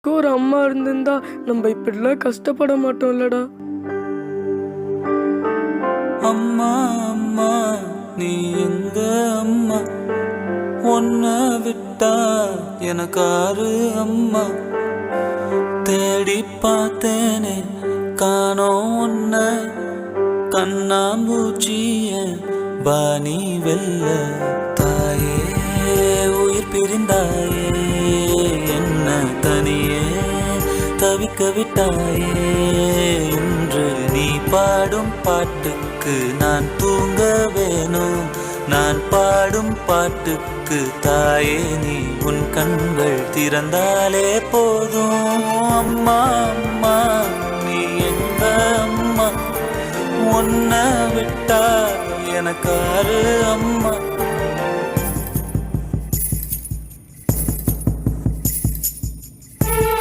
ஒரு அம்மா இருந்திருந்தா நம்ம இப்படிலாம் கஷ்டப்பட மாட்டோம் இல்லடா. அம்மா அம்மா நீ எங்க அம்மா, உன்னை விட்டா எனக்காரு அம்மா. தேடி பார்த்தேனே காணோம் உன்னை, கண்ணாம்பூச்சிய பாணி வெல்ல. தாயே உயிர் பிரிந்தாயே, என்ன தனியே தவிக்க விட்டாயே. இன்று நீ பாடும் பாட்டுக்கு நான் தூங்க வேணும், நான் பாடும் பாட்டுக்கு தாயே நீ உன் கண்கள் திறந்தாலே போதும். அம்மா அம்மா நீ எங்க அம்மா, உன்னை விட்டா எனக்காரு அம்மா.